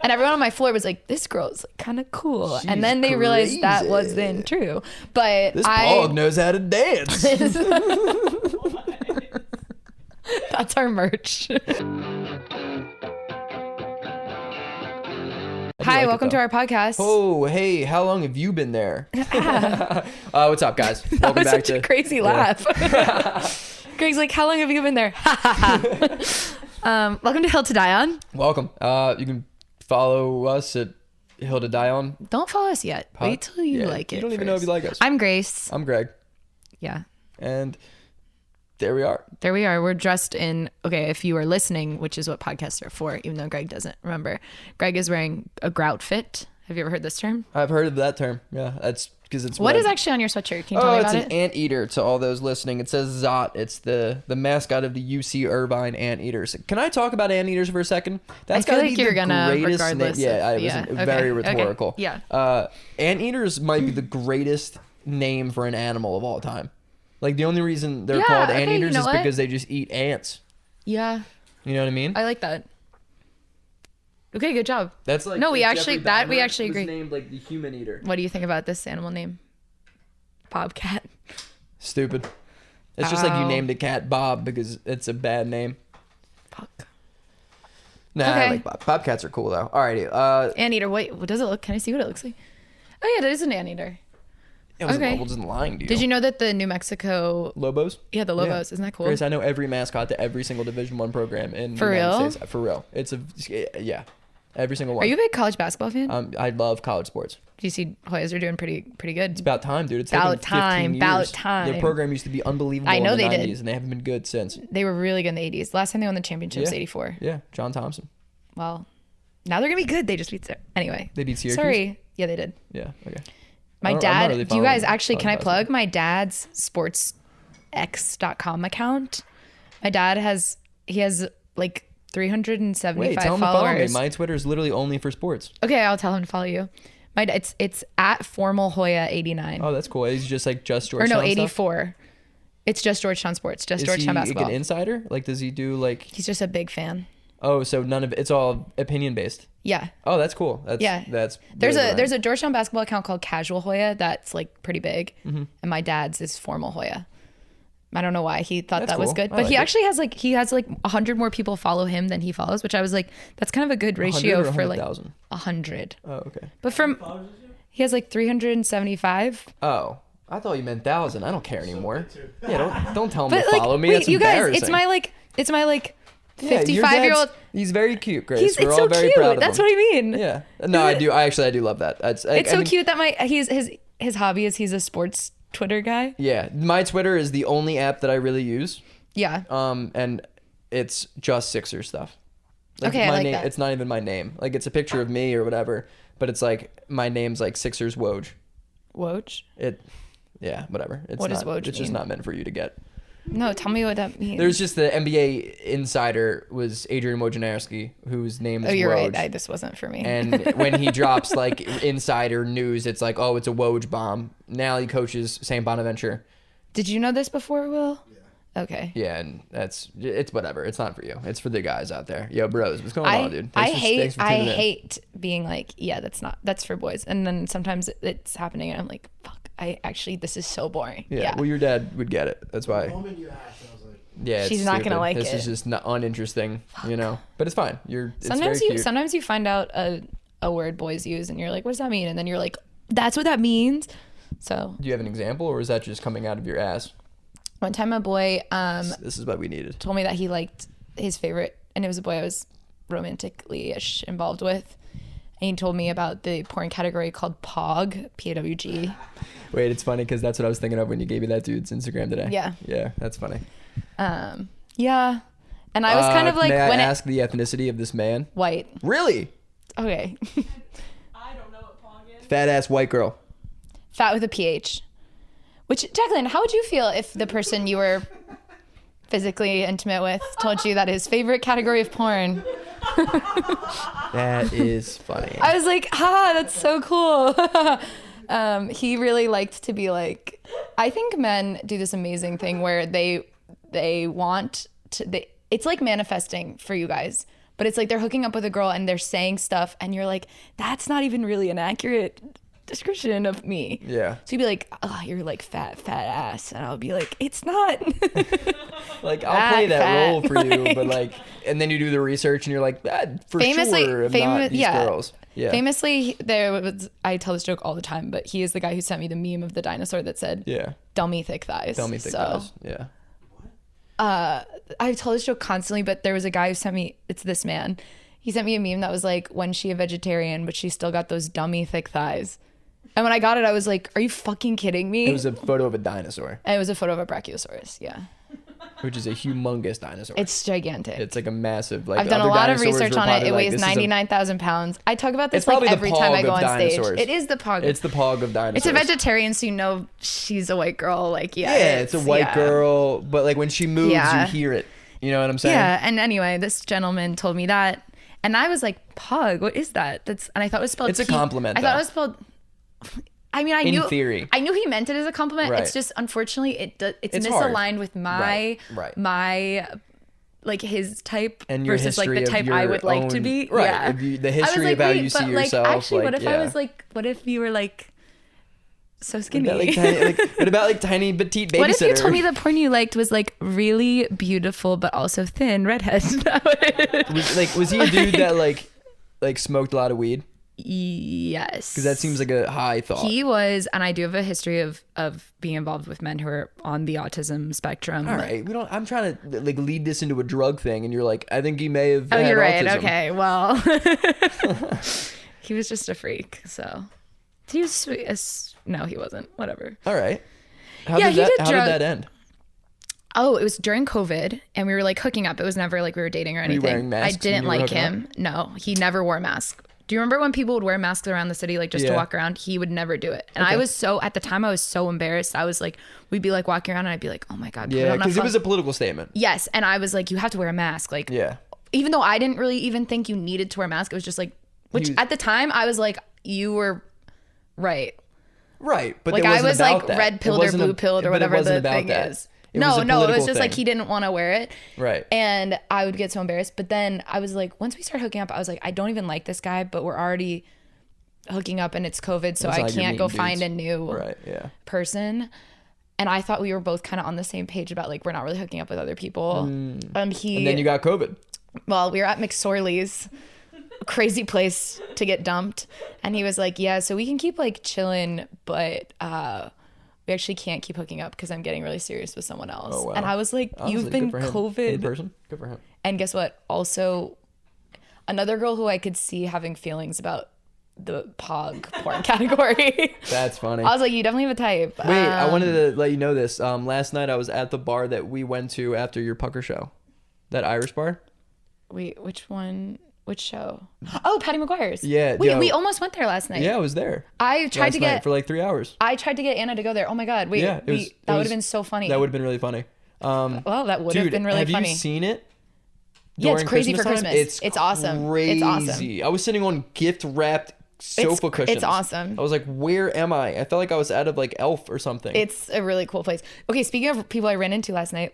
And everyone on my floor was like, this girl's like, kind of cool. She's and then they realized that wasn't true. But this Pawg knows how to dance. That's our merch. Hi, welcome to our podcast. Oh, hey, how long have you been there? What's up, guys? Welcome back to a crazy laugh. Greg's like, how long have you been there? Welcome to Hill to Die On. Welcome. You can follow us at Hill to Die On. Don't follow us yet. Wait till you like it. You don't even know if you like us. I'm Grace. I'm Greg. Yeah. And there we are. There we are. We're dressed in, okay, if you are listening, which is what podcasts are for, even though Greg doesn't remember. Greg is wearing a grout fit. Have you ever heard this term? I've heard of that term. Yeah, that's because it's What is actually on your sweatshirt? Can you tell me about it? It's an anteater to all those listening. It says Zot. It's the mascot of the UC Irvine Anteaters. Can I talk about anteaters for a second? That's I feel like you're gonna, regardless. It was very rhetorical. Okay. Yeah. Anteaters might be the greatest name for an animal of all time. Like, the only reason they're called anteaters is because they just eat ants. Yeah. You know what I mean? I like that. Okay, good job. That's like no, we actually was agree. Named like the human eater. What do you think about this animal name? Bobcat. Stupid. It's just like you named a cat Bob because it's a bad name. Fuck. Nah, I like Bobcats are cool though. Alrighty. Anteater. Wait, what does it look? Can I see what it looks like? Oh yeah, it is an anteater. It wasn't lying to you. Did you know that the New Mexico Lobos? Yeah, the Lobos. Isn't that cool? Grace, I know every mascot to every single Division I program in the United States. For real. It's every single one. Are you a big college basketball fan? I love college sports. Do you see Hoyas are doing pretty good? It's about time, dude. It's about time. Their program used to be unbelievable in the 90s, and they haven't been good since. They were really good in the 80s. Last time they won the championship was 84. Yeah, John Thompson. Well, now they're going to be good. They just beat anyway. They beat Syracuse? Sorry. Yeah, they did. Yeah, okay. My dad, do you guys actually, can I plug my dad's sportsx.com account? My dad has like 375 Wait, tell him followers. To follow me. My Twitter is literally only for sports. Okay, I'll tell him to follow you. It's at formal Hoya 89. Oh, that's cool. He's just Georgetown. Or no, 84. Stuff? It's just Georgetown sports, Georgetown basketball. Is he like an insider? Like, does he do like? He's just a big fan. Oh, so it's all opinion based. Yeah. Oh, that's cool. That's there's a Georgetown basketball account called Casual Hoya that's like pretty big, and my dad's is Formal Hoya. I don't know why he thought that was good, but he actually has like 100 more people follow him than he follows, which I was like, that's kind of a good ratio for like 100. Oh, okay. But he has like 375. Oh, I thought you meant 1,000. I don't care anymore. Yeah, don't tell him to like, follow me. Wait, that's you embarrassing. Guys, it's my 55-year-old. He's very cute, Grace. We're all very proud of him. That's what I mean. Yeah. No, I do. I do love that. It's so cute that his hobby is he's a sports Twitter guy. Yeah. My Twitter is the only app that I really use. Yeah. And it's just Sixers stuff. Like, okay, I like that. It's not even my name. Like, it's a picture of me or whatever, but it's like my name's like Sixers Woj. Woj? Yeah, whatever. What does Woj mean? It's just not meant for you to get. No, tell me what that means. There's just the NBA insider was Adrian Wojnarowski, whose name is Woj. Oh, you're right. This wasn't for me. And when he drops like insider news, it's like, oh, it's a Woj bomb. Now he coaches St. Bonaventure. Did you know this before, Will? Yeah. Okay. Yeah, and it's whatever. It's not for you. It's for the guys out there. Yo, bros, what's going on, dude? I hate being like, yeah, that's for boys. And then sometimes it's happening and I'm like, fuck. This is so boring. Yeah. Well, your dad would get it. That's why. The moment you asked, I was like, yeah, she's not gonna like it. This is just not uninteresting, you know. But it's fine. Sometimes you find out a word boys use, and you're like, what does that mean? And then you're like, that's what that means. So. Do you have an example, or is that just coming out of your ass? One time, a boy. This is what we needed. Told me that he liked his favorite, and it was a boy I was romantically-ish involved with. And he told me about the porn category called Pawg, P-A-W-G. Wait, it's funny because that's what I was thinking of when you gave me that dude's Instagram today. Yeah. Yeah, that's funny. Yeah. And I was kind of like... May I ask the ethnicity of this man? White. Really? Okay. I don't know what Pawg is. Fat ass white girl. Fat with a PH. Which, Jaclyn, how would you feel if the person you were physically intimate with told you that his favorite category of porn... That is funny. I was like, that's so cool. He really liked to be like, I think men do this amazing thing where they want to, it's like manifesting for you guys, but it's like they're hooking up with a girl and they're saying stuff and you're like, that's not even really an accurate description of me. Yeah. So you'd be like, oh, you're like fat ass. And I'll be like, it's not. Like, I'll play that role for you, but like, and then you do the research and you're like, for sure, not these girls. Yeah. Famously, I tell this joke all the time, but he is the guy who sent me the meme of the dinosaur that said, dummy thick thighs. Dummy thick thighs. Yeah. I tell this joke constantly, but there was a guy who sent me, it's this man. He sent me a meme that was like, when she a vegetarian, but she still got those dummy thick thighs. And when I got it, I was like, are you fucking kidding me? It was a photo of a dinosaur. And it was a photo of a brachiosaurus, yeah. Which is a humongous dinosaur. It's gigantic. It's like a massive, like, I've done a lot of research on it. It weighs 99,000 pounds. I talk about this like every time I go on stage. It is the Pawg. It's the Pawg of dinosaurs. It's a vegetarian, so you know she's a white girl. Like, yeah, it's a white girl, but like when she moves, you hear it. You know what I'm saying? Yeah, and anyway, this gentleman told me that, and I was like, Pawg, what is that? And I thought it was spelled. It's a compliment. I thought it was spelled. I mean, in theory, I knew he meant it as a compliment. Right. It's just, unfortunately, it's misaligned with my like his type and versus like the type I would like to be. Right. Yeah. The history like, of how you see yourself. Actually, what if I was like, what if you were like so skinny? What about like tiny petite babysitter? What if you told me the porn you liked was like really beautiful but also thin redhead? Was he a dude that like smoked a lot of weed? Yes, because that seems like a high thought. He was, and I do have a history of being involved with men who are on the autism spectrum. All right, I'm trying to like lead this into a drug thing, and you're like, I think he may have. Oh, had you're right. autism. Okay, well, he was just a freak. So he was sweet. No, he wasn't. Whatever. All right. How did that end? Oh, it was during COVID, and we were like hooking up. It was never like we were dating or anything. Were you wearing masks? I didn't like him. Up? No, he never wore a mask. Do you remember when people would wear masks around the city, like just to walk around? He would never do it. And I was at the time I was so embarrassed. I was like, we'd be like walking around and I'd be like, oh my God. Yeah, because it was a political statement. Yes. And I was like, you have to wear a mask. Like, even though I didn't really even think you needed to wear a mask, it was just like, at the time I was like, you were right. Right. But like I was like red pilled or blue pilled or whatever the thing is. It was just like he didn't want to wear it. Right. And I would get so embarrassed. But then I was like, once we started hooking up, I was like, I don't even like this guy, but we're already hooking up and it's COVID, so I can't go find a new person. And I thought we were both kind of on the same page about like, we're not really hooking up with other people. And then you got COVID. Well, we were at McSorley's, crazy place to get dumped. And he was like, yeah, so we can keep like chilling, but we actually can't keep hooking up because I'm getting really serious with someone else. Oh, wow. And I was like, you've been COVID. In person? Good for him. And guess what? Also, another girl who I could see having feelings about the Pawg porn category. That's funny. I was like, you definitely have a type. Wait, I wanted to let you know this. Last night I was at the bar that we went to after your pucker show. That Irish bar. Wait, which one? Which show? Oh, Patty McGuire's. Yeah. Wait, we almost went there last night. Yeah, I was there. I tried to get for like 3 hours. I tried to get Anna to go there. Oh my God. Wait, that would have been so funny. That would have been really funny. Well, that would have been really funny. Have you seen it? Yeah, it's crazy for Christmas. It's awesome. Crazy. It's awesome. I was sitting on gift wrapped sofa cushions. It's awesome. I was like, where am I? I felt like I was out of like Elf or something. It's a really cool place. Okay, speaking of people I ran into last night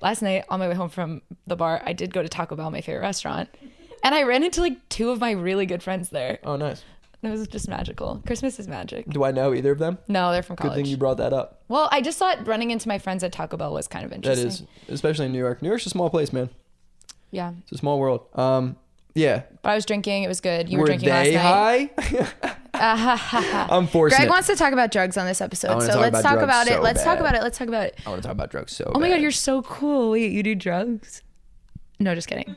on my way home from the bar, I did go to Taco Bell, my favorite restaurant. And I ran into like two of my really good friends there. Oh, nice. It was just magical. Christmas is magic. Do I know either of them? No, they're from college. Good thing you brought that up. Well, I just thought running into my friends at Taco Bell was kind of interesting. That is, especially in New York. New York's a small place, man. Yeah. It's a small world. Yeah. But I was drinking. It was good. You were drinking last night. Were they high? I'm forcing Greg wants to talk about drugs on this episode. So let's talk about it. Let's talk about it. Let's talk about it. I want to talk about drugs so bad. Oh my God, you're so cool. Wait, you do drugs? No, just kidding.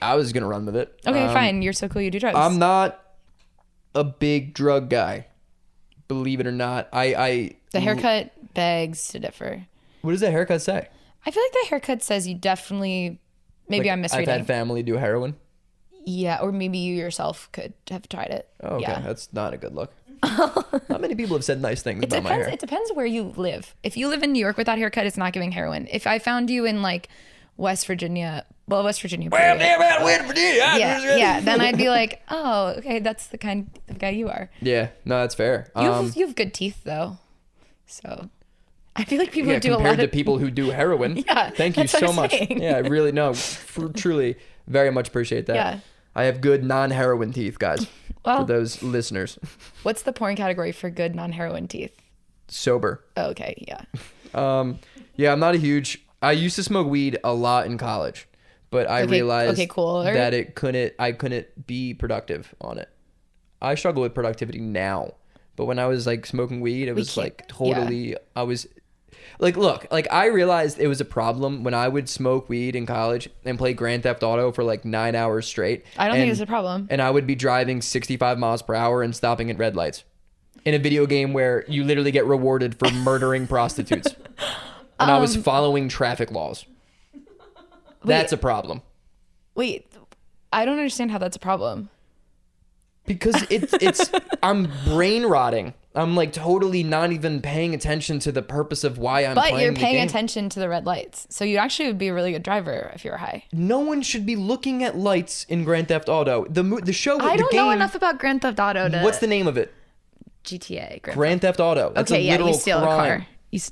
I was going to run with it. Okay, fine. You're so cool. You do drugs. I'm not a big drug guy. Believe it or not. The haircut begs to differ. What does that haircut say? I feel like the haircut says you definitely... Maybe I'm misreading. I've had family do heroin? Yeah, or maybe you yourself could have tried it. Oh, okay. Yeah. That's not a good look. Not many people have said nice things about my hair. It depends where you live. If you live in New York with that haircut, it's not giving heroin. If I found you in like West Virginia... Well, West Virginia. Well, damn out West Virginia. Yeah. Then I'd be like, oh, okay, that's the kind of guy you are. Yeah, no, that's fair. You have good teeth, though. So I feel like people do a lot compared to people who do heroin. Yeah. Thank you so much. Yeah, I really, truly very much appreciate that. I have good non-heroin teeth, guys. Well, for those listeners. What's the porn category for good non-heroin teeth? Sober. Oh, okay, yeah. Yeah, I'm not a huge... I used to smoke weed a lot in college, but I realized that I couldn't be productive on it. I struggle with productivity now, but when I was like smoking weed, it was like totally... Yeah. I was... Like, look, like I realized it was a problem when I would smoke weed in college and play Grand Theft Auto for like 9 hours straight. I don't think it's a problem. And I would be driving 65 miles per hour and stopping at red lights in a video game where you literally get rewarded for murdering prostitutes. And I was following traffic laws. That's a problem. Wait, I don't understand how that's a problem. Because it's I'm brain rotting. I'm like totally not even paying attention to the purpose of why I'm playing the game. But you're paying attention to the red lights. So you actually would be a really good driver if you were high. No one should be looking at lights in Grand Theft Auto. The show, I don't know enough about Grand Theft Auto to... What's the name of it? GTA. Grand Theft Auto. That's a literal you steal crime. A car.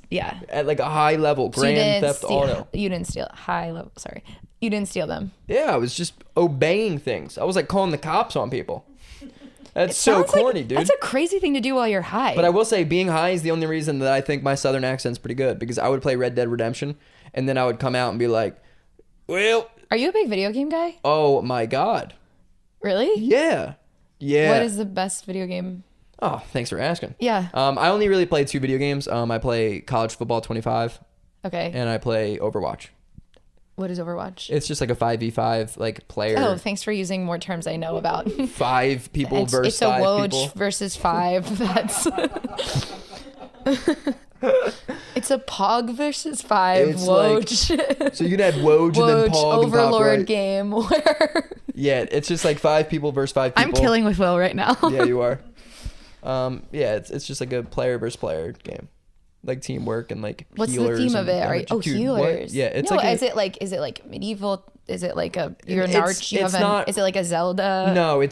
Yeah. At like a high level. Grand Theft Auto. You didn't steal. High level. Sorry. You didn't steal them. Yeah, I was just obeying things. I was like calling the cops on people. That's so corny, dude. That's a crazy thing to do while you're high. But I will say being high is the only reason that I think my southern accent's pretty good, because I would play Red Dead Redemption and then I would come out and be like, well... Are you a big video game guy? Oh my God. Really? Yeah. Yeah. What is the best video game? Oh, thanks for asking. Yeah. I only really play 2 video games. I play College Football 25. Okay. And I play Overwatch. What is Overwatch? It's just like a 5v5 like player. Oh, thanks for using more terms I know about. 5 people versus 5 people. It's a Woj versus 5. That's... It's a Pawg versus 5. It's Woj. Like, so you could have Woj and then Pawg Overlord right. game where... Yeah, it's just like 5 people versus 5 people. I'm killing with Will right now. Yeah, you are. Yeah, it's just like a player versus player game. Like teamwork and like what's healers. What's the theme of it? Healers. What? Yeah, it's no, like is it like medieval? Is it like a you're an arch? Is it like a Zelda? No,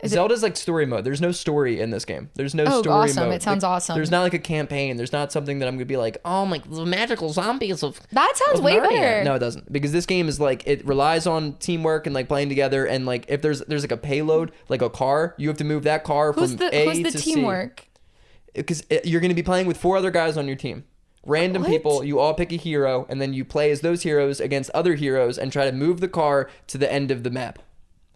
Zelda's like story mode. There's no story in this game. There's no story awesome. mode. It sounds awesome. There's not like a campaign. There's not something that I'm gonna be like, oh my, the magical zombies of. That sounds way better. No, it doesn't, because this game is like it relies on teamwork and like playing together, and like if there's like a payload, like a car, you have to move that car from A to C. Who's the teamwork? Because you're gonna be playing with 4 other guys on your team. Random people, you all pick a hero, and then you play as those heroes against other heroes and try to move the car to the end of the map.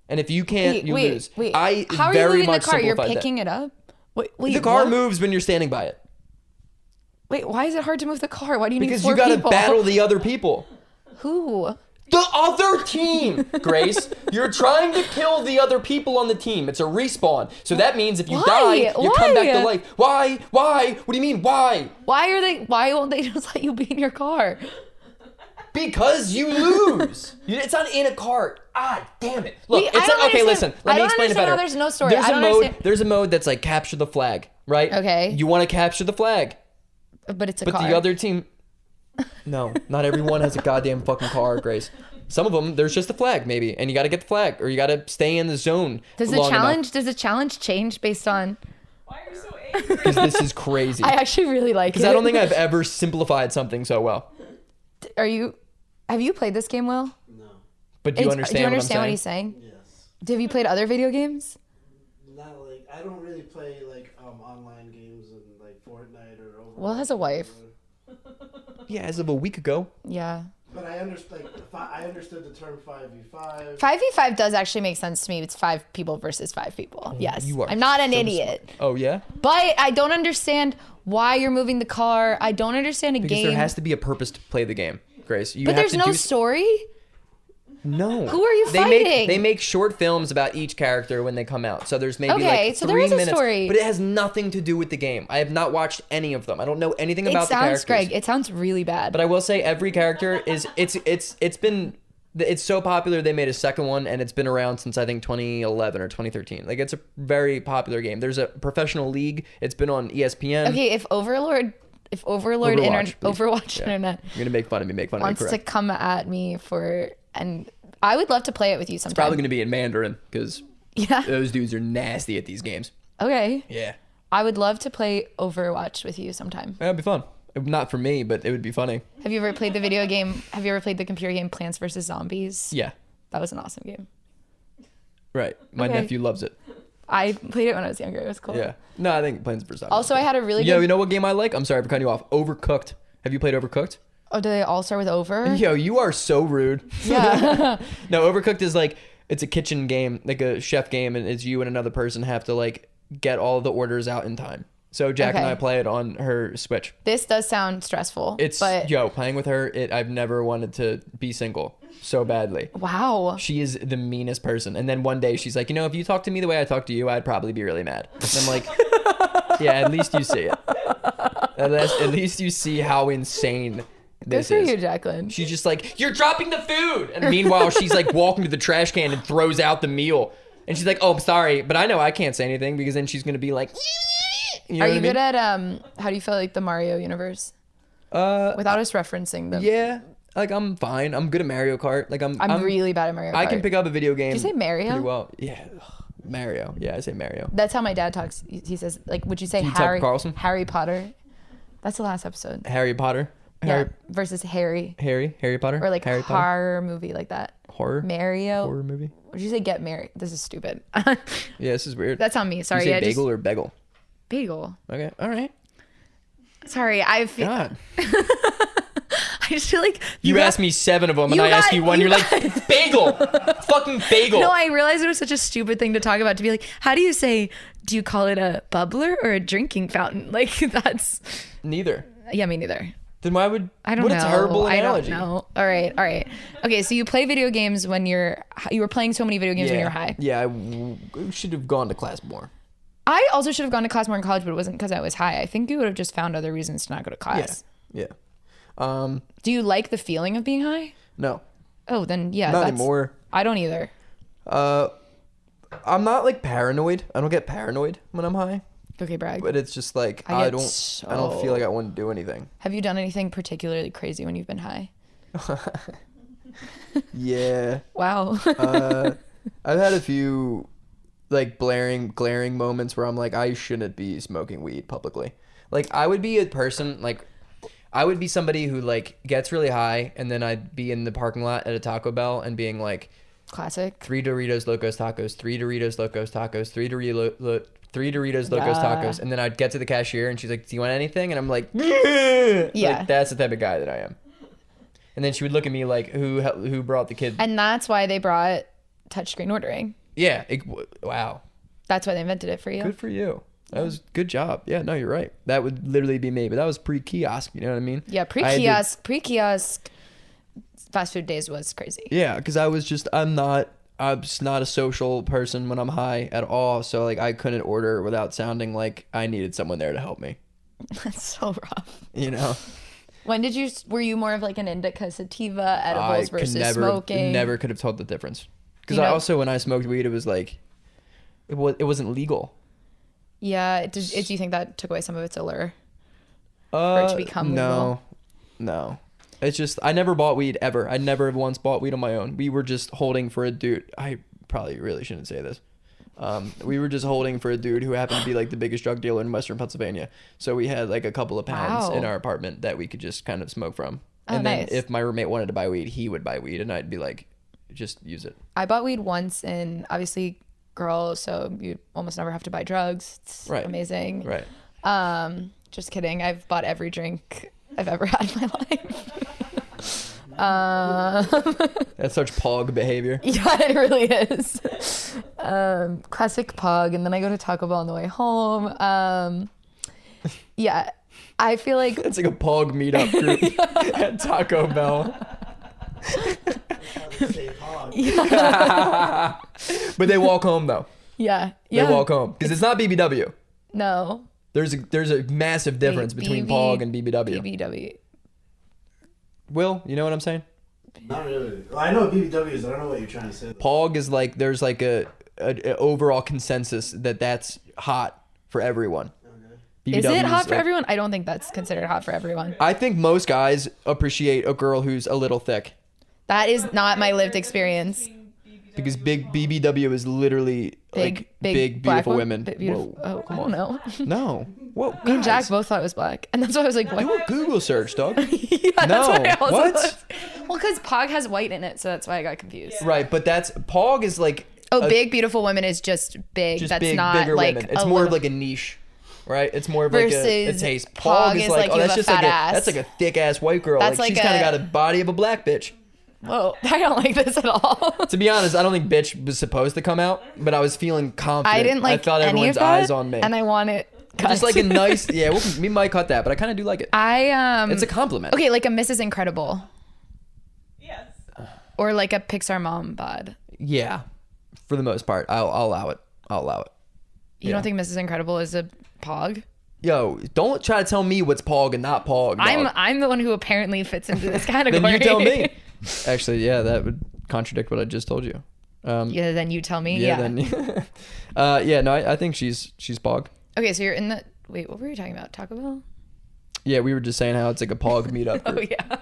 And if you can't, you lose. How are you moving the car? You're picking it up? Wait, the car moves when you're standing by it. Wait, why is it hard to move the car? Why do you need 4 people? Because you gotta battle the other people. Who? The other team, Grace. You're trying to kill the other people on the team. It's a respawn. So that means if you die, you come back to life. Why? What do you mean, why? Why won't they just let you be in your car? Because you lose. It's not in a cart. Ah, damn it. Look, okay, listen. Let me explain it better. There's no story. There's a mode that's like capture the flag, right? Okay. You want to capture the flag. But it's a car. But the other team... No, not everyone has a goddamn fucking car, Grace. Some of them, there's just a flag, maybe, and you got to get the flag, or you got to stay in the zone. Does the challenge change based on? Why are you so angry? Because this is crazy. I actually really like it. Because I don't think I've ever simplified something so well. Have you played this game, Will? No. But do you understand what he's saying? Yes. Have you played other video games? Not like, I don't really play like online games and like Fortnite or Overwatch. Will has a wife. Yeah, as of a week ago. Yeah. But I understood the term 5v5. 5v5 does actually make sense to me. It's 5 people versus 5 people. Yes. I'm not an idiot. Smart. Oh, yeah? But I don't understand why you're moving the car. I don't understand because there has to be a purpose to play the game, Grace. But there's no story? No. Who are you fighting? They make short films about each character when they come out. So there's maybe okay, like so 3 there is minutes. A story. But it has nothing to do with the game. I have not watched any of them. I don't know anything about the characters. Greg, it sounds really bad. But I will say every character is it's so popular they made a second one, and it's been around since I think 2011 or 2013. Like it's a very popular game. There's a professional league. It's been on ESPN. Okay, if Overwatch Internet you're gonna make fun of me, wants to come at me and I would love to play it with you sometime. It's probably gonna be in Mandarin because those dudes are nasty at these games. Okay. Yeah. I would love to play Overwatch with you sometime. That'd be fun. Not for me, but it would be funny. Have you ever played the video game? Have you ever played the computer game Plants vs. Zombies? Yeah. That was an awesome game. Right. My nephew loves it. I played it when I was younger. It was cool. Yeah. No, I think playing the first time. Also, I had a really good... Yo, you know what game I like? I'm sorry for cutting you off. Overcooked. Have you played Overcooked? Oh, do they all start with over? Yo, you are so rude. Yeah. No, Overcooked is like, it's a kitchen game, like a chef game, and it's you and another person have to like get all the orders out in time. So Jack and I play it on her Switch. This does sound stressful. Playing with her, I've never wanted to be single so badly. Wow. She is the meanest person. And then one day she's like, if you talk to me the way I talk to you, I'd probably be really mad. And I'm like, yeah, at least you see it. At least you see how insane this is. Good for you, Jaclyn. She's just like, you're dropping the food. And meanwhile, she's like walking to the trash can and throws out the meal. And she's like, oh, I'm sorry. But I know I can't say anything because then she's going to be like... Are you good at how do you feel like the Mario universe? Without us referencing them. Yeah, like I'm fine. I'm good at Mario Kart. Like I'm really bad at Mario Kart. I can pick up a video game. Did you say Mario? Pretty well. Yeah, Mario. Yeah, I say Mario. That's how my dad talks. He says like, would you say Harry Potter? That's the last episode. Harry Potter. Versus Harry Potter. Or like Harry horror movie like that. Horror movie. Would you say get married? This is stupid. Yeah, this is weird. That's on me. Sorry. You say bagel or bagel? Bagel. Okay. All right. Sorry, I feel. God. I just feel like you asked me 7 of them, and I asked you one. You're like bagel, fucking bagel. No, I realized it was such a stupid thing to talk about. To be like, how do you say? Do you call it a bubbler or a drinking fountain? Like that's. Neither. Yeah, me neither. Then why would I don't know? What a terrible analogy. I don't know. All right. Okay, so you play video games when you were playing so many video games when you were high. Yeah, I should have gone to class more. I also should have gone to class more in college, but it wasn't because I was high. I think you would have just found other reasons to not go to class. Yeah. Do you like the feeling of being high? No. Oh, then yeah. Not anymore. I don't either. I'm not like paranoid. I don't get paranoid when I'm high. Okay, brag. But it's just like I don't feel like I want to do anything. Have you done anything particularly crazy when you've been high? Yeah. Wow. I've had a few like glaring moments where I'm like, I shouldn't be smoking weed publicly. Like I would be a person like I would be somebody who like gets really high and then I'd be in the parking lot at a Taco Bell and being like, classic 3 Doritos Locos Tacos, 3 Doritos Locos Tacos, 3 Doritos Locos Tacos, and then I'd get to the cashier and she's like, do you want anything? And I'm like, yeah. Like, that's the type of guy that I am. And then she would look at me like, who brought the kid? And that's why they brought touchscreen ordering. Yeah. Wow. That's why they invented it for you. Good for you. That was good job. Yeah, no, you're right. That would literally be me, but that was pre-kiosk. You know what I mean? Yeah, pre-kiosk fast food days was crazy. Yeah, because I'm just not a social person when I'm high at all. So like I couldn't order without sounding like I needed someone there to help me. That's so rough. You know? Were you more of like an indica sativa edibles versus smoking? Never could have told the difference. Because I also, when I smoked weed, it was like, it wasn't legal. Yeah. Do you think that took away some of its allure? For it to become legal? No. It's just, I never bought weed ever. I never once bought weed on my own. We were just holding for a dude. I probably really shouldn't say this. We were just holding for a dude who happened to be like the biggest drug dealer in Western Pennsylvania. So we had like a couple of pounds in our apartment that we could just kind of smoke from. And then if my roommate wanted to buy weed, he would buy weed and I'd be like, just use it. I bought weed once, and obviously girl, so you almost never have to buy drugs. It's amazing. Right. Just kidding. I've bought every drink I've ever had in my life. That's such Pawg behavior. Yeah, it really is. Classic Pawg. And then I go to Taco Bell on the way home. Yeah, I feel like it's like a Pawg meetup group at Taco Bell. Yeah. But they walk home though. Yeah. They walk home because it's not BBW. No. There's a massive difference between Pawg and BBW. BBW. Will, you know what I'm saying? Not really. Well, I know what BBW is. I don't know what you're trying to say. Pawg is like, there's like a overall consensus that's hot for everyone. Okay. Is it hot for everyone? I don't think that's considered hot for everyone. I think most guys appreciate a girl who's a little thick. That is not my lived experience. Because big BBW is literally big beautiful women. Whoa, I don't know. No. Whoa, me and Jack both thought it was black. And that's why I was like, what? Do a Google search, dog. Yeah, no. What? Well, because Pawg has white in it, so that's why I got confused. Right, but Pawg is like, Big Beautiful Women is just big. Just that's big, not bigger like women. It's more of like a niche. Right, it's more of like a taste. Pawg is like, oh, that's just like that's like a thick ass white girl. That's like she's kind of got a body of a black bitch. Whoa, I don't like this at all. To be honest, I don't think bitch was supposed to come out, but I was feeling confident. I didn't like. I thought any everyone's of that, eyes on me, and I want it cut. Just like a nice, yeah. We might cut that, but I kind of do like it. It's a compliment. Okay, like a Mrs. Incredible. Yes. Or like a Pixar mom bod. Yeah, for the most part, I'll allow it. You don't think Mrs. Incredible is a Pawg? Yo, don't try to tell me what's Pawg and not Pawg. I'm the one who apparently fits into this category. Then you tell me. Actually, yeah, that would contradict what I just told you. Yeah, then you tell me. No, I think she's Pawg. Okay, so you're in the. Wait, what were you talking about? Taco Bell? Yeah, we were just saying how it's like a Pawg meetup. Oh yeah.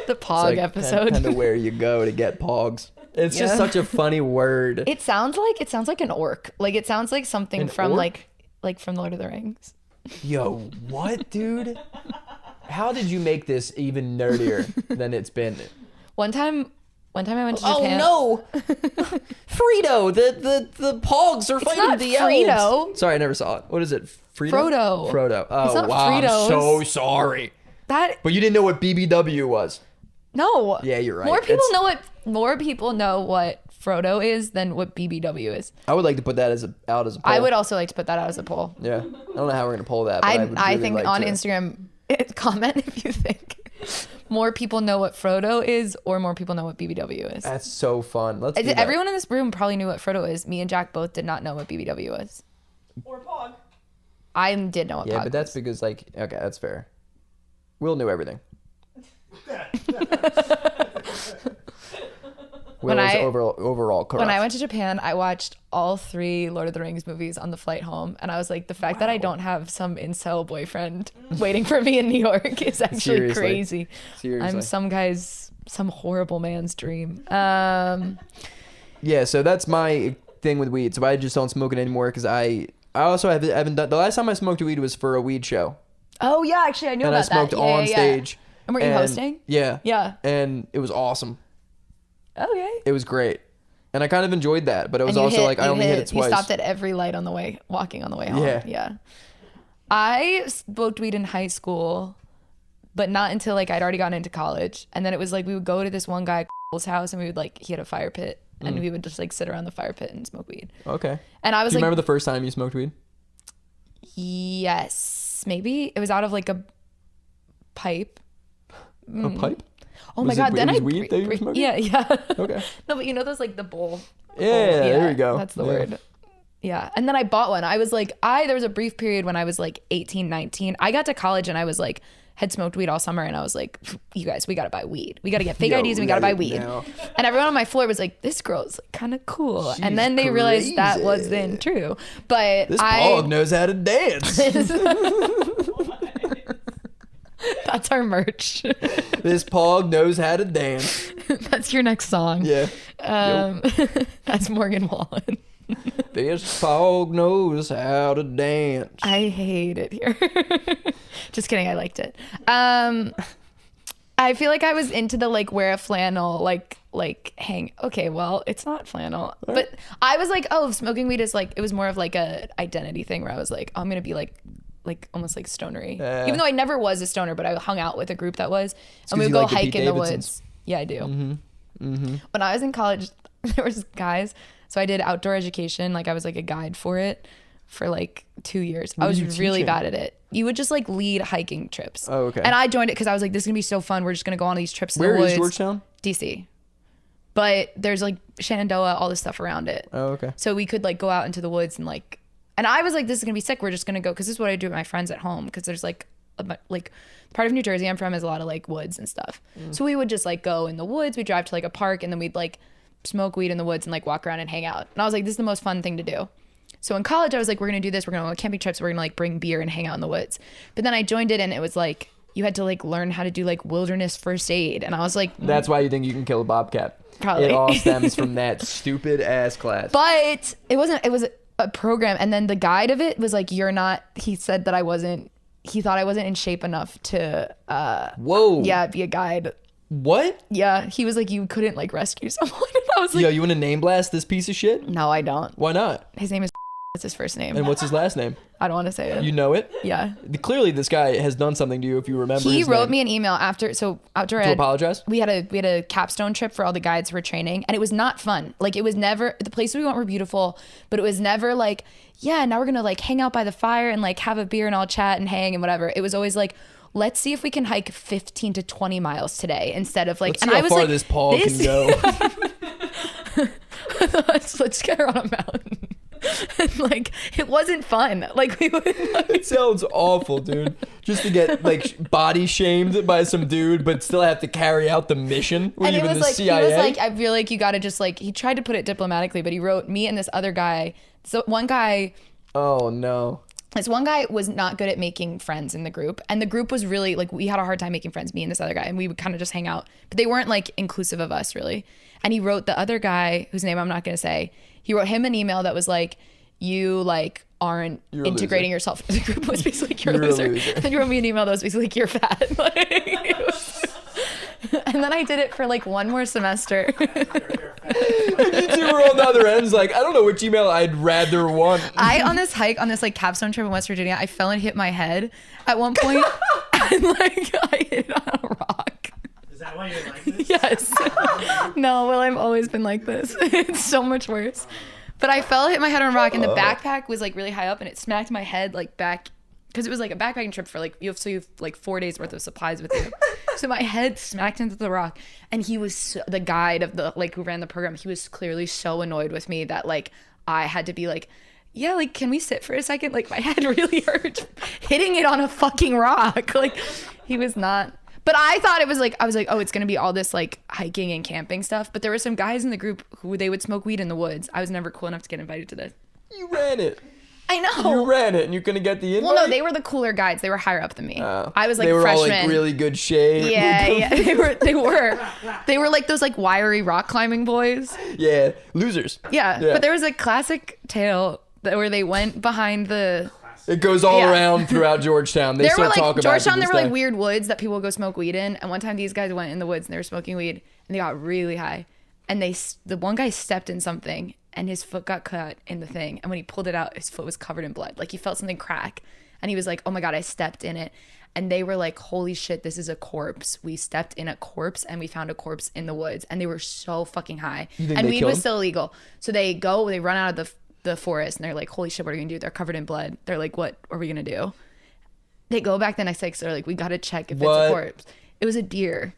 The Pawg episode. Kind of where you go to get Pawgs. It's just such a funny word. It sounds like an orc. Like it sounds like something from orc? like from Lord of the Rings. Yo, what, dude? How did you make this even nerdier than it's been? One time I went to Japan. Oh no! Frito, the Pogs are fighting the Frito. elves. Sorry, I never saw it. What is it? Frodo. Oh it's not wow! Fritos. I'm so sorry. But you didn't know what BBW was. No. Yeah, you're right. More people know what Frodo is than what BBW is. I would like to put that out as a poll. I would also like to put that out as a poll. Yeah. I don't know how we're gonna poll that. But I think on Instagram, comment if you think more people know what Frodo is or more people know what BBW is. That's so fun. Let's do that. Everyone in this room probably knew what Frodo is. Me and Jack both did not know what BBW was. Or Pawg. I did know what Pawg was. Yeah, but that's because okay, that's fair. Will knew everything. Will is overall correct. When I went to Japan, I watched all 3 Lord of the Rings movies on the flight home, and I was like, the fact that I don't have some incel boyfriend waiting for me in New York is actually crazy. Seriously. I'm some horrible man's dream. Yeah, so that's my thing with weed. So I just don't smoke it anymore because I also haven't done. The last time I smoked weed was for a weed show. Oh yeah, actually I knew about that. And I smoked on stage. And were you hosting? Yeah. Yeah. And it was awesome. Okay. It was great. And I kind of enjoyed that, but it was also I only hit it twice. You stopped at every light walking on the way home. Yeah. I smoked weed in high school, but not until I'd already gotten into college. And then it was we would go to this one guy at house and we would he had a fire pit and we would just sit around the fire pit and smoke weed. Okay. And I was Do you remember the first time you smoked weed? Yes, maybe. It was out of a pipe. A pipe? Oh my God! Then weed that you were smoking? Yeah. Okay. No, but you know those the bowl. Yeah, there we go. That's the word. Yeah, and then I bought one. I was there was a brief period when I was 18, 19. I got to college and I was had smoked weed all summer and I was you guys, we gotta buy weed. We gotta get fake IDs and we gotta buy weed. Now. And everyone on my floor was this girl's kind of cool. And then they realized that wasn't true. But this Pawg knows how to dance. That's our merch. This Pawg knows how to dance. That's your next song. Yeah. That's Morgan Wallen. This Pawg knows how to dance. I hate it here. Just kidding. I liked it. I feel I was into the wear a flannel, hang. Okay, well, it's not flannel, but I was smoking weed is it was more of a identity thing where I was I'm gonna be almost stonery. Even though I never was a stoner, but I hung out with a group that was, and we would go hike in the woods. Yeah, I do. Mm-hmm. When I was in college, there was guys. So I did outdoor education. I was a guide for it for 2 years. I was really bad at it. You would just lead hiking trips. Oh, okay. And I joined it because I was this is gonna be so fun. We're just gonna go on these trips in the woods. Where is Georgetown? DC. But there's Shenandoah, all this stuff around it. Oh, okay. So we could go out into the woods and and I was this is gonna be sick. We're just gonna go because this is what I do with my friends at home because there's part of New Jersey I'm from is a lot of woods and stuff. So we would just go in the woods. We'd drive to a park and then we'd smoke weed in the woods and walk around and hang out. And I was this is the most fun thing to do. So in college I was we're gonna do this. We're gonna go on camping trips. We're gonna bring beer and hang out in the woods. But then I joined it and it was you had to learn how to do wilderness first aid. And I was that's why you think you can kill a bobcat. Probably. It all stems from that stupid ass class. But it was a program, and then the guide of it was you're not. He said that he thought I wasn't in shape enough to whoa. Yeah, be a guide. What? Yeah, he was you couldn't rescue someone in I was like, yo, you want to name blast this piece of shit? No, I don't. Why not? His name is. That's his first name. And what's his last name? I don't want to say it. You know it? Yeah. Clearly, this guy has done something to you. If you remember, he his wrote name. me an email after. So outdoor to ed, apologize. We had a capstone trip for all the guides who were training, and it was not fun. Like it was never. The places we went were beautiful, but it was never like, yeah, now we're gonna like hang out by the fire and like have a beer and all chat and hang and whatever. It was always like, let's see if we can hike 15 to 20 miles today instead of like. Let's see how far this Pawg can go. let's get her on a mountain. And like it wasn't fun. Like we would. Like, it sounds awful, dude. Just to get like body shamed by some dude, but still have to carry out the mission. And it was like CIA? he was like, I feel like you got to just like. He tried to put it diplomatically, but he wrote me and this other guy. So one guy. Oh no. This one guy was not good at making friends in the group, and the group was really like we had a hard time making friends. Me and this other guy, and we would kind of just hang out, but they weren't like inclusive of us really. And he wrote the other guy whose name I'm not going to say. He wrote him an email that was like, you like aren't integrating yourself into the group. Was basically like, you're a loser. And then you wrote me an email that was basically like, you're fat. And then I did it for like one more semester. You two were on the other ends like, I don't know which email I'd rather want. On this hike, on this like capstone trip in West Virginia, I fell and hit my head at one point. And like I hit it on a rock. Is that why you're like this? Yes. No, well, I've always been like this. It's so much worse. But I fell, hit my head on a rock, and the backpack was like really high up, and it smacked my head like back, because it was like a backpacking trip for like you have like 4 days worth of supplies with you. So my head smacked into the rock, and he was the guide of the like who ran the program. He was clearly so annoyed with me that like I had to be like, yeah, like can we sit for a second? Like my head really hurt hitting it on a fucking rock. Like he was not. But I thought it was like, I was like, oh, it's going to be all this like hiking and camping stuff. But there were some guys in the group who they would smoke weed in the woods. I was never cool enough to get invited to this. You ran it. I know. You ran it and you're going to get the invite? Well, no, they were the cooler guides. They were higher up than me. I was like they were freshman. all like really good shape. Yeah. They were like those like wiry rock climbing boys. Yeah. Losers. Yeah. But there was a classic tale where they went behind the... It goes all around throughout Georgetown. They still talk about Georgetown, there were like weird woods that people would go smoke weed in. And one time these guys went in the woods and they were smoking weed and they got really high. And the one guy stepped in something and his foot got cut in the thing. And when he pulled it out, his foot was covered in blood. Like he felt something crack. And he was like, oh my God, I stepped in it. And they were like, holy shit, this is a corpse. We stepped in a corpse and we found a corpse in the woods. And they were so fucking high. And weed was still illegal. So they run out of the forest and they're like, holy shit, what are we gonna do? They're covered in blood. They're like, what are we gonna do? They go back the next day, so they're like, we gotta check if it's a corpse. It was a deer.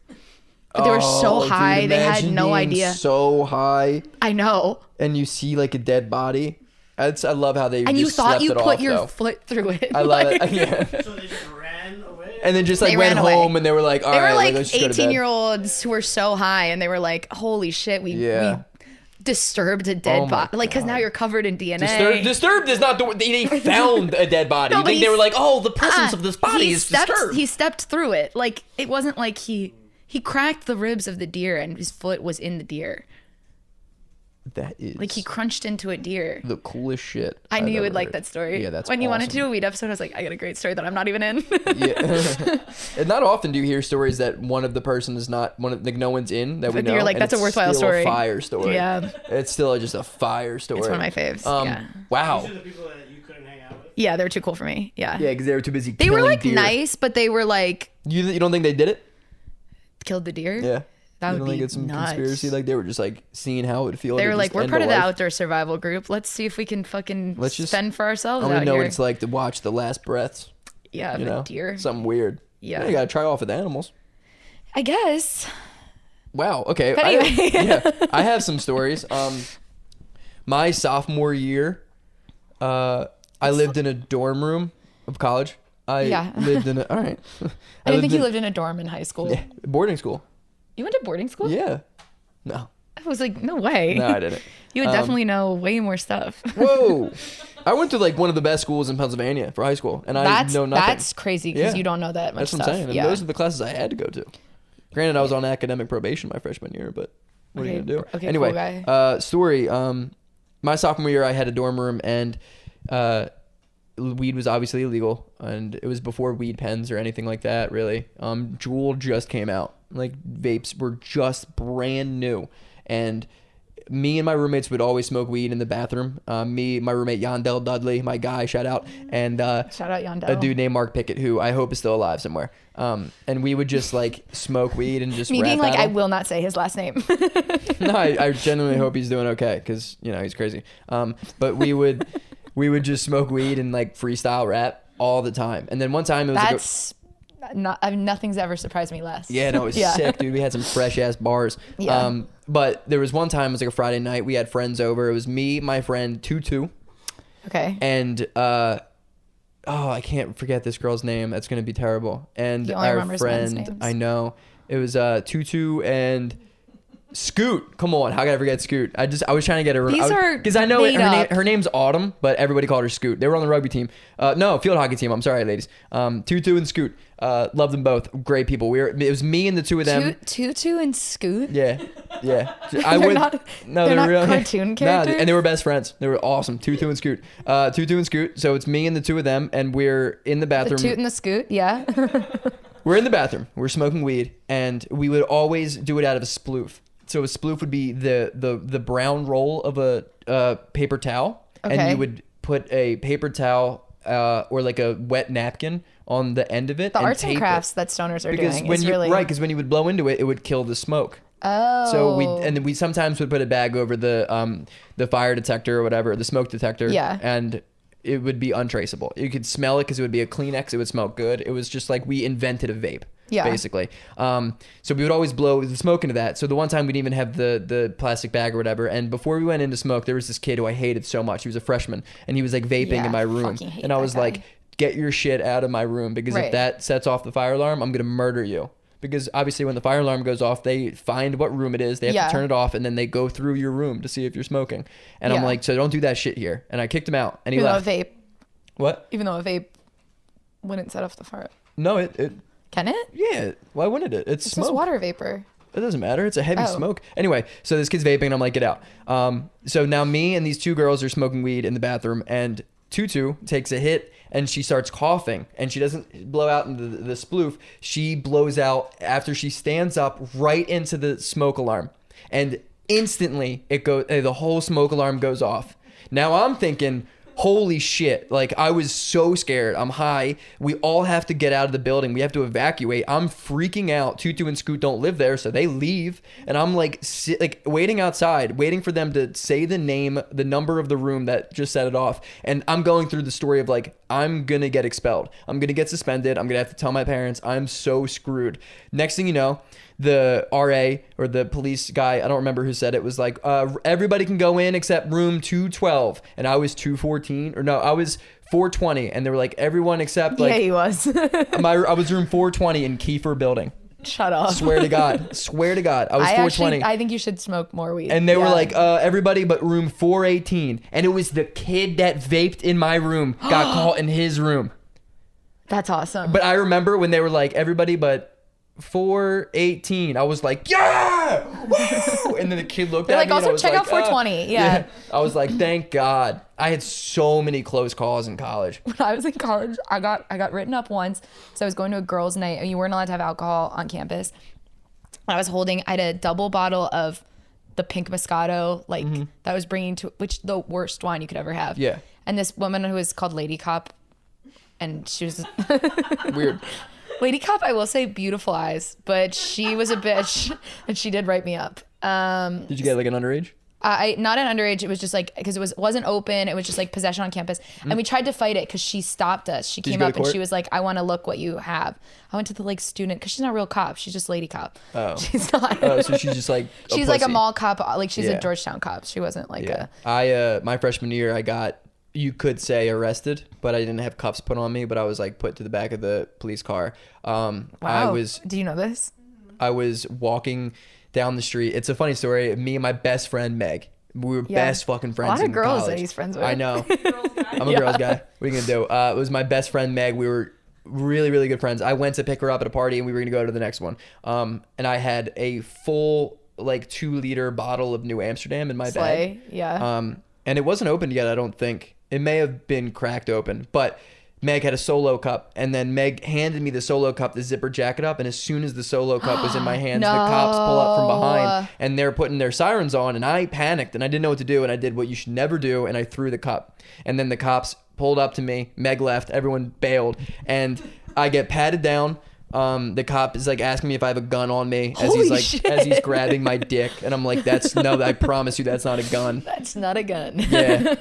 But they were so high, dude, they had no idea. So high. I know. And you see like a dead body. I love how they and just you thought you put your though. foot through it. I love it. Yeah. So they just ran away? And then just like went home and they were like, all right, they were like let's just go to bed. 18-year-olds who were so high and they were like, holy shit, we disturbed a dead body, like, because now you're covered in DNA. Disturbed is not the they found a dead body. You think they were like, oh, the presence of this body is disturbed. He stepped through it. Like it wasn't like he cracked the ribs of the deer and his foot was in the deer. That is like he crunched into a deer. The coolest shit. I knew you would like that story. Yeah, that's when awesome. You wanted to do a weed episode. I was like, I got a great story that I'm not even in. Yeah. And not often do you hear stories that one of the person is not like no one's in that we know. You're like, that's a worthwhile story. A fire story. Yeah. It's still just a fire story. It's one of my faves. Yeah. Wow. These are the people that you couldn't hang out with? Yeah, they were too cool for me. Yeah. Yeah, because they were too busy. They were like deer. nice, but they were like. You don't think they did it? Killed the deer? Yeah. That would be it's some nuts. Conspiracy. Like they were just like seeing how it would feel. They were like, we're part of the outdoor survival group. Let's see if we can fucking fend for ourselves. I know what it's like to watch the last breaths. Yeah, the deer. Something weird. Yeah. You gotta try off with animals. I guess. Wow. Okay. But anyway. I have some stories. My sophomore year, I lived in a dorm room of college. Lived in a. All right. I didn't think you lived in a dorm in high school. Yeah, boarding school. You went to boarding school? Yeah. No. I was like, no way. No, I didn't. You would definitely know way more stuff. Whoa. I went to like one of the best schools in Pennsylvania for high school, and I know nothing. That's crazy because you don't know that much stuff. That's what I'm saying. And those are the classes I had to go to. Granted, I was on academic probation my freshman year, but what are you gonna do? Okay, anyway, cool guy. Story. My sophomore year, I had a dorm room, and weed was obviously illegal, and it was before weed pens or anything like that. Really, Juul just came out. Like vapes were just brand new, and me and my roommates would always smoke weed in the bathroom. My roommate Yandel Dudley, my guy, shout out, and shout out Yandel, a dude named Mark Pickett, who I hope is still alive somewhere. And we would just like smoke weed and just me rap being like, battle. I will not say his last name. No, I genuinely hope he's doing okay, because he's crazy. But we would just smoke weed and like freestyle rap all the time. And then one time it was nothing's ever surprised me less. Yeah, no, it was sick, dude. We had some fresh ass bars. Yeah. But there was one time, it was like a Friday night. We had friends over. It was me, my friend Tutu. Okay. And I can't forget this girl's name. That's gonna be terrible. And our friend, I know, it was Tutu and Scoot. Come on, how could I forget Scoot? I was trying to get her. Because I know her name's Autumn, but everybody called her Scoot. They were on the rugby team. No, field hockey team. I'm sorry, ladies. Tutu and Scoot. Love them both. Great people. It was me and the two of them. Tutu and Scoot. Yeah. They're not cartoon characters. And they were best friends. They were awesome. Tutu and Scoot. So it's me and the two of them, and we're in the bathroom. The Toot and the Scoot. Yeah. We're in the bathroom. We're smoking weed, and we would always do it out of a sploof. So a sploof would be the brown roll of a paper towel, and you would put a paper towel or like a wet napkin on the end of it. The arts and crafts that stoners are doing because when you would blow into it, it would kill the smoke. Oh. So we sometimes would put a bag over the fire detector or whatever, the smoke detector. Yeah. And it would be untraceable. You could smell it because it would be a Kleenex. It would smell good. It was just like we invented a vape. Yeah. Basically. So we would always blow the smoke into that. So the one time we didn't even have the plastic bag or whatever. And before we went into smoke, there was this kid who I hated so much. He was a freshman and he was like vaping in my room. And I was like, get your shit out of my room, because if that sets off the fire alarm, I'm going to murder you. Because obviously when the fire alarm goes off, they find what room it is. They have to turn it off, and then they go through your room to see if you're smoking. And I'm like, so don't do that shit here. And I kicked him out, and he left. Even though a vape. What? Even though a vape wouldn't set off the fire. No, it can it? Yeah. Why wouldn't it? It's smoke. Just water vapor. It doesn't matter. It's a heavy smoke. Anyway, so this kid's vaping, and I'm like, get out. So now me and these two girls are smoking weed in the bathroom, and Tutu takes a hit and she starts coughing, and she doesn't blow out into the sploof. She blows out after she stands up right into the smoke alarm, and instantly the whole smoke alarm goes off. Now I'm thinking, holy shit, like I was so scared. I'm high. We all have to get out of the building. We have to evacuate. I'm freaking out. Tutu and Scoot don't live there, so they leave, and I'm like waiting outside, waiting for them to say the number of the room that just set it off. And I'm going through the story of like, I'm gonna get expelled, I'm gonna get suspended, I'm gonna have to tell my parents. I'm so screwed. Next thing you know, the RA or the police guy, I don't remember who said it, was like, everybody can go in except room 212. And I was 214, or no, I was 420. And they were like, everyone except like, yeah, he was. I was room 420 in Kiefer building. Shut up. Swear to God. I was 420. I think you should smoke more weed. And they were like, everybody but room 418. And it was the kid that vaped in my room got caught in his room. That's awesome. But I remember when they were like, everybody but 418, I was like, yeah, woo! And then the kid looked at me, also and I was check like, out 420. Yeah. I was like, thank God. I had so many close calls in college. When I was in college, I got written up once. So I was going to a girls' night, and you weren't allowed to have alcohol on campus. I had a double bottle of the pink Moscato, that was bringing to, which the worst wine you could ever have. Yeah. And this woman who was called Lady Cop, and she was weird. Lady Cop, I will say, beautiful eyes, but she was a bitch, and she did write me up. Did you get like an underage? Not an underage. It was just like, because it wasn't open. It was just like possession on campus. And we tried to fight it because she stopped us. She came up and she was like, I want to look what you have. I went to the student, because she's not a real cop. She's just Lady Cop. Oh. She's not. Oh, so she's just like a she's pussy. like a mall cop. Like she's a Georgetown cop. She wasn't like my freshman year, I got, you could say, arrested, but I didn't have cuffs put on me, but I was like put to the back of the police car. Wow. Do you know this? I was walking down the street. It's a funny story. Me and my best friend Meg, we were best fucking friends. A lot of girls college. that he's friends with. I know. I'm a girls guy. What are you gonna do? It was my best friend Meg. We were really, really good friends. I went to pick her up at a party, and we were gonna go to the next one. And I had a full 2-liter bottle of New Amsterdam in my bag. Yeah. And it wasn't opened yet, I don't think. It may have been cracked open, but Meg had a Solo cup, and then Meg handed me the Solo cup to zip her jacket up, and as soon as the Solo cup was in my hands, the cops pull up from behind, and they're putting their sirens on, and I panicked, and I didn't know what to do, and I did what you should never do, and I threw the cup. And then the cops pulled up to me, Meg left, everyone bailed, and I get patted down. The cop is like asking me if I have a gun on me as as he's grabbing my dick, and I'm like, no, I promise you that's not a gun. That's not a gun. Yeah.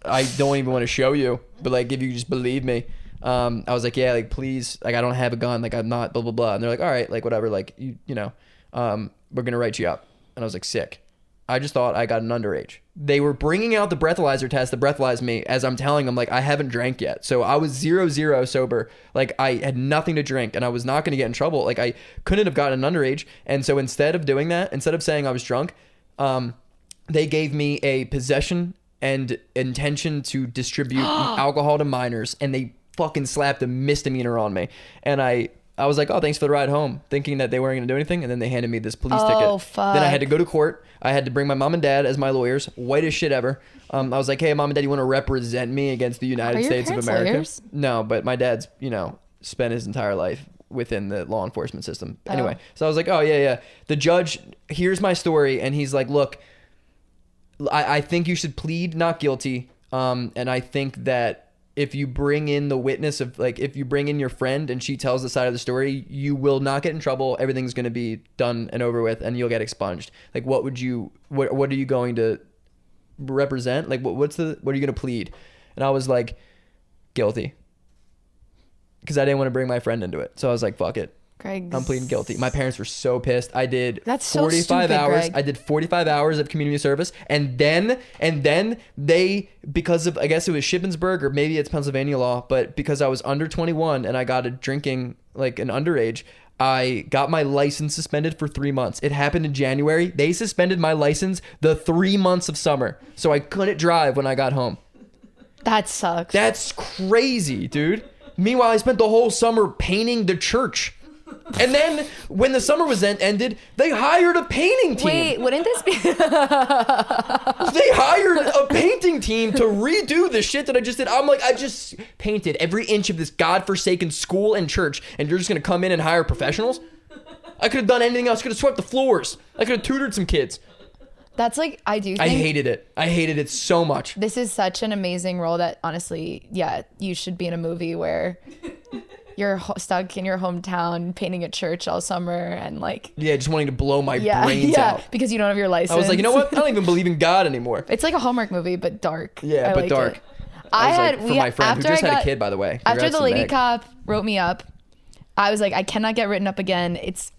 I don't even want to show you, but like if you just believe me. I was like, yeah, like please, like I don't have a gun, like I'm not blah blah blah. And they're like, all right, like whatever, like you know, we're gonna write you up. And I was like, sick. I just thought I got an underage. They were bringing out the breathalyzer test to breathalyze me as I'm telling them, like, I haven't drank yet. So I was 0-0 sober. Like, I had nothing to drink, and I was not going to get in trouble. Like, I couldn't have gotten an underage. And so instead of doing that, instead of saying I was drunk, they gave me a possession and intention to distribute alcohol to minors, and they fucking slapped a misdemeanor on me. And I was like, oh, thanks for the ride home, thinking that they weren't going to do anything. And then they handed me this police ticket. Oh, fuck. Then I had to go to court. I had to bring my mom and dad as my lawyers, white as shit ever. I was like, hey, mom and dad, you want to represent me against the United States of America? Lawyers? No, but my dad's, spent his entire life within the law enforcement system. Anyway, so I was like, oh, yeah. The judge hears my story, and he's like, look, I think you should plead not guilty. And I think that if you bring in the witness of, like, if you bring in your friend and she tells the side of the story, you will not get in trouble. Everything's going to be done and over with, and you'll get expunged. Like, what are you going to represent? Like, what are you going to plead? And I was like, guilty. Because I didn't want to bring my friend into it. So I was like, fuck it. Greg, I'm pleading guilty. My parents were so pissed. I did That's so 45 stupid, hours. Greg. I did 45 hours of community service, and then they, because of, I guess it was Shippensburg or maybe it's Pennsylvania law, but because I was under 21 and I got a drinking like an underage, I got my license suspended for 3 months. It happened in January. They suspended my license the 3 months of summer, so I couldn't drive when I got home. That sucks. That's crazy, dude. Meanwhile, I spent the whole summer painting the church. And then when the summer was ended, they hired a painting team. Wait, wouldn't this be? They hired a painting team to redo the shit that I just did. I'm like, I just painted every inch of this godforsaken school and church, and you're just going to come in and hire professionals? I could have done anything else. I could have swept the floors. I could have tutored some kids. That's like, I do think I hated it. I hated it so much. This is such an amazing role that honestly, yeah, you should be in a movie where you're stuck in your hometown painting a church all summer and like... Yeah, just wanting to blow my brains out. Because you don't have your license. I was like, you know what? I don't even believe in God anymore. It's like a Hallmark movie, but dark. Yeah, but dark. It. I was for my friend who just had a kid, by the way. After Congrats the to lady Meg. cop wrote me up, I was like, I cannot get written up again. It's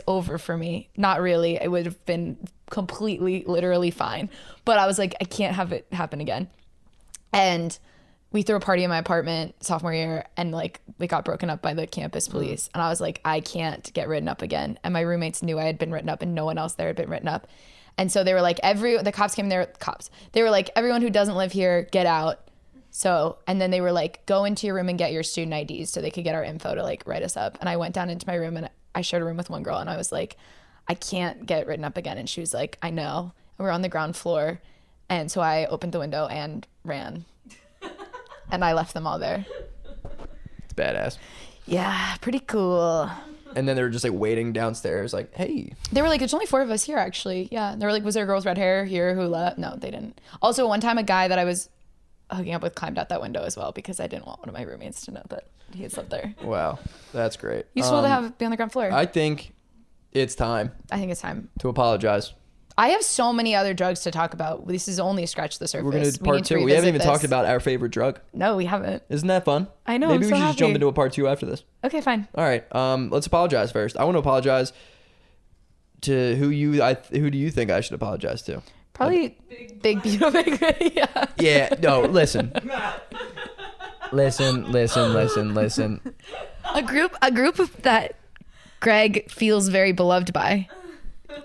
over for me. Not really. It would have been completely, literally fine. But I was like, I can't have it happen again. And we threw a party in my apartment sophomore year, and like we got broken up by the campus police. And I was like, I can't get written up again. And my roommates knew I had been written up, and no one else there had been written up. And so they were like, the cops came there, they were like, everyone who doesn't live here, get out. So, and then they were like, go into your room and get your student IDs so they could get our info to like write us up. And I went down into my room, and I shared a room with one girl, and I was like, I can't get written up again. And she was like, I know. And we're on the ground floor. And so I opened the window and ran. And I left them all there. It's badass. Yeah, pretty cool. And then they were just like waiting downstairs, like, hey. They were like, there's only 4 of us here, actually. Yeah. And they were like, was there a girl with red hair here who left? No, they didn't. Also, one time a guy that I was hooking up with climbed out that window as well because I didn't want one of my roommates to know that he had slept there. Wow. That's great. Useful to be on the ground floor. I think it's time. I think it's time to apologize. I have so many other drugs to talk about. This is only a scratch the surface. We're going to do part 2. We haven't even talked about our favorite drug. No, we haven't. Isn't that fun? I know. Maybe I'm we so should just jump into a part 2 after this. Okay, fine. All right. Let's apologize first. I want to apologize to who do you think I should apologize to? Probably big beautiful big. Yeah. Yeah. No. Listen. Listen. A group that Greg feels very beloved by.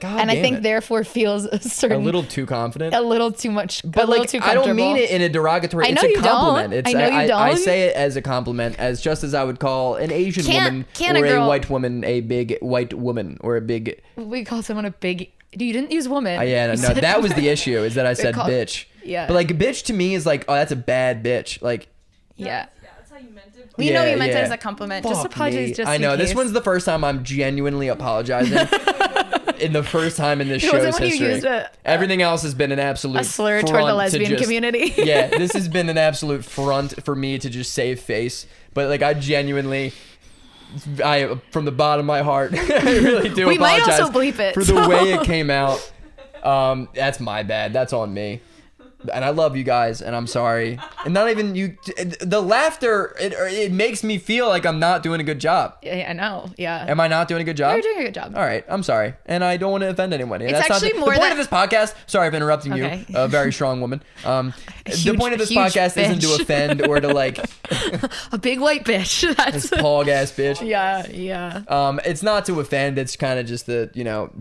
God and I think it. therefore feels a little too confident, a little too much, but like too I don't mean it in a derogatory. It's a compliment. I know you don't. I say it as a compliment, as just as I would call an Asian woman or a white woman a big white woman or a big. We call someone a big. You didn't use woman. Yeah, no, that was the issue. Is that I said bitch. Yeah. But like bitch to me is like, oh, that's a bad bitch. Like. Yeah. That's how how you meant it. We know you meant it as a compliment. Just apologize. Just I know in case. this one's the first time I'm genuinely apologizing. In the first time in this show's history. Everything else has been an absolute slur toward the lesbian community. Yeah, this has been an absolute front for me to just save face. But like I genuinely, from the bottom of my heart, I really do we apologize might also bleep it for the way it came out. That's my bad. That's on me. And I love you guys, and I'm sorry. And not even you. The laughter, it makes me feel like I'm not doing a good job. Yeah, I know. Yeah. Am I not doing a good job? You're doing a good job. All right, I'm sorry, and I don't want to offend anyone. It's actually more the point of this podcast. Sorry for interrupting you, a very strong woman. The point of this podcast isn't to offend or to like a big white bitch. That's Pawg ass bitch. Yeah. It's not to offend. It's kind of just to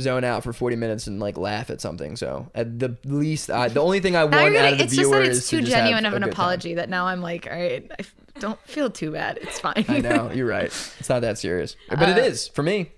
zone out for 40 minutes and like laugh at something. So at the least, the only thing I want out of the viewer is it's too genuine of an apology that now I'm like, all right, I don't feel too bad. It's fine. I know, you're right. It's not that serious, but it is for me.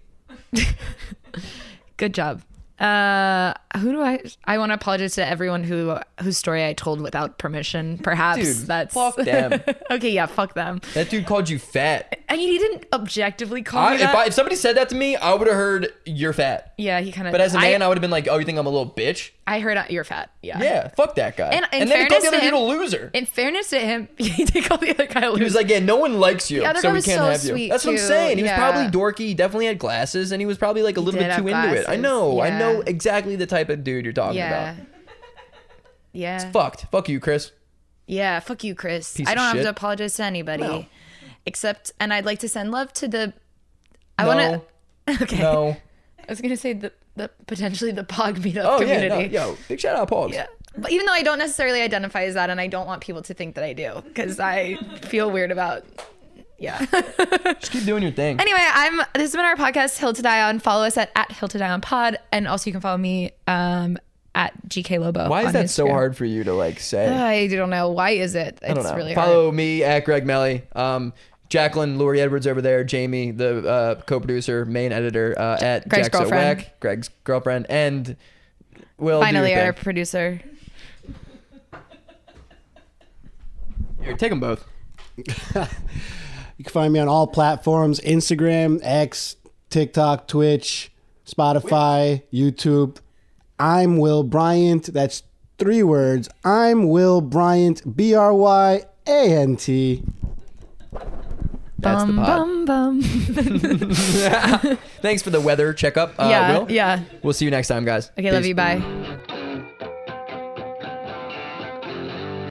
Good job. Who do I want to apologize to everyone whose story I told without permission. Perhaps dude, that's fuck them. Okay, yeah, fuck them. That dude called you fat. I mean, he didn't objectively call me that. If somebody said that to me, I would have heard you're fat. Yeah, he kind of. But as a man, I would have been like, oh, you think I'm a little bitch? I heard you're fat. Yeah. Yeah, fuck that guy. And then he called the other dude a loser. In fairness to him, he did call the other guy a loser. He was like, yeah, no one likes you, the so other we guy can't was have you. sweet That's what I'm too. saying. He was Yeah. probably dorky. He definitely had glasses, and he was probably like a little bit too into it. I know. I know exactly the type of dude you're talking about. Yeah. It's fucked. Fuck you, Chris. Yeah, fuck you, Chris. Piece I don't of have shit. to apologize to anybody. No. Except, and I'd like to send love to the. No. Okay. No. I was gonna say the potentially the Pawg meetup community. Yeah, no, yo, big shout out, Pawg. Yeah. But even though I don't necessarily identify as that, and I don't want people to think that I do, because I feel weird about. Yeah. Just keep doing your thing. Anyway, this has been our podcast, Hill to Die On. Follow us at Hill to Die On Pod, and also you can follow me at gklobo. Why is that Instagram. so hard for you to like say? I don't know. Why is it? I don't know. Really Follow hard. me at gregmelly. Jaclyn, Lori Edwards over there, Jamie, the co-producer, main editor, at Greg's girlfriend. Greg's girlfriend, and Will. Finally, our producer. Here, take them both. You can find me on all platforms: Instagram, X, TikTok, Twitch, Spotify, YouTube. I'm Will Bryant. That's 3 words. I'm Will Bryant. BRYANT. That's the pod. Bum. Thanks for the weather checkup, Will. Yeah. We'll see you next time, guys. Okay, Peace. love you. Bye.